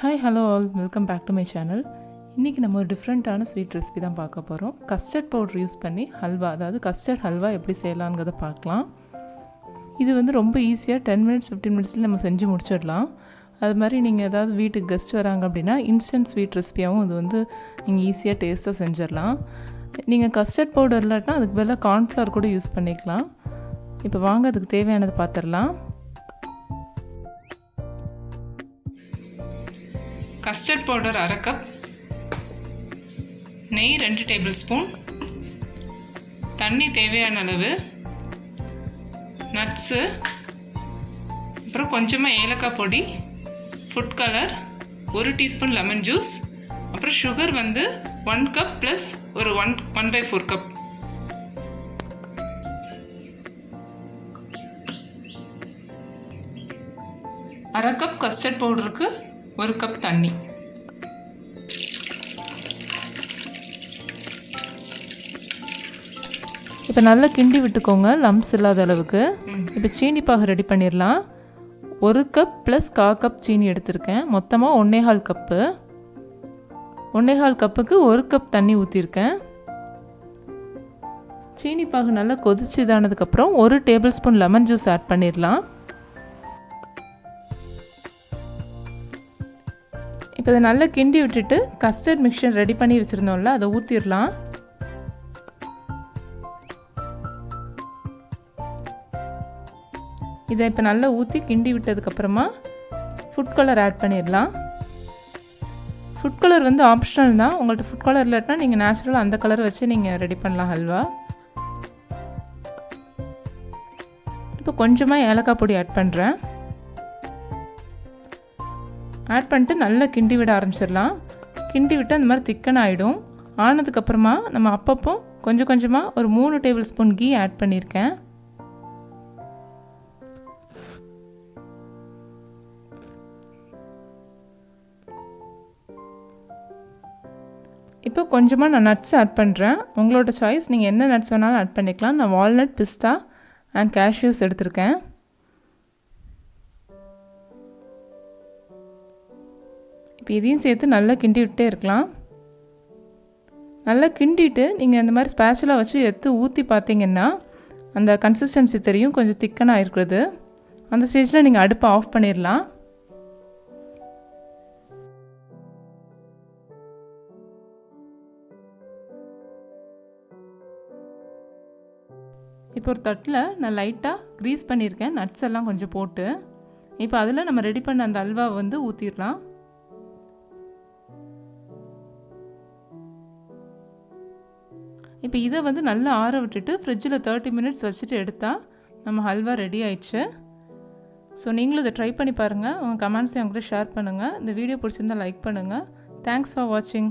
Hi hello all, welcome back to my channel. இன்றைக்கி நம்ம ஒரு டிஃப்ரெண்ட்டான ஸ்வீட் ரெசிபி தான் பார்க்க போகிறோம். கஸ்டர்ட் பவுடர் யூஸ் பண்ணி ஹல்வா, அதாவது கஸ்டர்ட் ஹல்வா எப்படி செய்யலாங்கிறத பார்க்கலாம். இது வந்து ரொம்ப ஈஸியாக 10 மினிட்ஸ் 15 மினிட்ஸில் நம்ம செஞ்சு முடிச்சிடலாம். அது மாதிரி நீங்கள் ஏதாவது வீட்டுக்கு கெஸ்ட் வராங்க அப்படின்னா இன்ஸ்டன்ட் ஸ்வீட் ரெசிபியாகவும் இது வந்து நீங்கள் ஈஸியாக டேஸ்ட்டாக செஞ்சிடலாம். நீங்கள் கஸ்டர்ட் பவுடர் இல்லாட்டினா அதுக்கு பதிலாக கார்ன்ஃப்ளவர் கூட யூஸ் பண்ணிக்கலாம். இப்போ வாங்க அதுக்கு தேவையானதை பார்த்துடலாம். கஸ்டர்ட் பவுடர் 1/2 கப், நெய் 2 டேபிள் ஸ்பூன், தண்ணி தேவையான அளவு, நட்ஸு, அப்புறம் கொஞ்சமாக ஏலக்காய் பொடி, food colour, 1 teaspoon lemon juice, அப்புறம் சுகர் வந்து 1 கப் ப்ளஸ் ஒரு 1/4 கப். அரை கப் கஸ்டர்ட் பவுடருக்கு 1 கப் தண்ணி. இப்போ நல்லா கிண்டி விட்டுக்கோங்க, லம்ப்ஸ் இல்லாத அளவுக்கு. இப்போ சீனி பாகு ரெடி பண்ணிடலாம். 1 கப் ப்ளஸ் 1/4 கப் சீனி எடுத்திருக்கேன். மொத்தமாக 1/4 கப்பு. 1/4 கப்புக்கு 1 கப் தண்ணி ஊற்றிருக்கேன். சீனி பாகு நல்லா கொதிச்சு இதானதுக்கப்புறம் 1 tablespoon lemon juice add பண்ணிடலாம். இப்போ இதை நல்லா கிண்டி விட்டுட்டு கஸ்டர்ட் மிக்சர் ரெடி பண்ணி வச்சுருந்தோம்ல, அதை ஊற்றிடலாம். இதை இப்போ நல்லா ஊற்றி கிண்டி விட்டதுக்கப்புறமா ஃபுட் கலர் ஆட் பண்ணிடலாம். ஃபுட் கலர் வந்து ஆப்ஷனல் தான். உங்கள்கிட்ட ஃபுட் கலர் இல்லாட்டினா நீங்கள் நேச்சுரலாக அந்த கலர் வச்சு நீங்கள் ரெடி பண்ணலாம் ஹல்வா. இப்போ கொஞ்சமாக ஏலக்காய் பொடி ஆட் பண்ணுறேன். ஆட் பண்ணிட்டு நல்லா கிண்டி விட ஆரம்பிச்சிடலாம். கிண்டி விட்டு அந்த மாதிரி திக்கன் ஆகிடும். ஆனதுக்கப்புறமா நம்ம அப்பப்போ கொஞ்சம் கொஞ்சமாக ஒரு 3 டேபிள் ஸ்பூன் கீ ஆட் பண்ணியிருக்கேன். இப்போ கொஞ்சமாக நான் நட்ஸ் ஆட் பண்ணுறேன். உங்களோட சாய்ஸ், நீங்கள் என்ன நட்ஸ் வேணாலும் ஆட் பண்ணிக்கலாம். நான் வால்நட், பிஸ்தா அண்ட் கேஷ்யூஸ் எடுத்திருக்கேன். இப்போ இதையும் சேர்த்து நல்லா கிண்டி விட்டே இருக்கலாம். நல்லா கிண்டிட்டு நீங்கள் இந்த மாதிரி ஸ்பேச்சுலாக வச்சு எடுத்து ஊற்றி பார்த்தீங்கன்னா அந்த கன்சிஸ்டன்சி தெரியும், கொஞ்சம் திக்கனாக இருக்கிறது. அந்த ஸ்டேஜில் நீங்கள் அடுப்பை ஆஃப் பண்ணிடலாம். இப்போ ஒரு தட்டில் நான் லைட்டாக க்ரீஸ் பண்ணியிருக்கேன், நட்ஸ் எல்லாம் கொஞ்சம் போட்டு. இப்போ அதில் நம்ம ரெடி பண்ண அந்த அல்வா வந்து ஊற்றிடலாம். இப்போ இதை வந்து நல்லா ஆற விட்டுட்டு ஃப்ரிட்ஜில் 30 மினிட்ஸ் வச்சுட்டு எடுத்தால் நம்ம ஹல்வா ரெடி ஆயிடுச்சு. ஸோ நீங்களும் இதை ட்ரை பண்ணி பாருங்கள். உங்கள் கமெண்ட்ஸை என்கிட்ட ஷேர் பண்ணுங்கள். இந்த வீடியோ பிடிச்சிருந்தால் லைக் பண்ணுங்கள். தேங்க்ஸ் ஃபார் வாட்சிங்.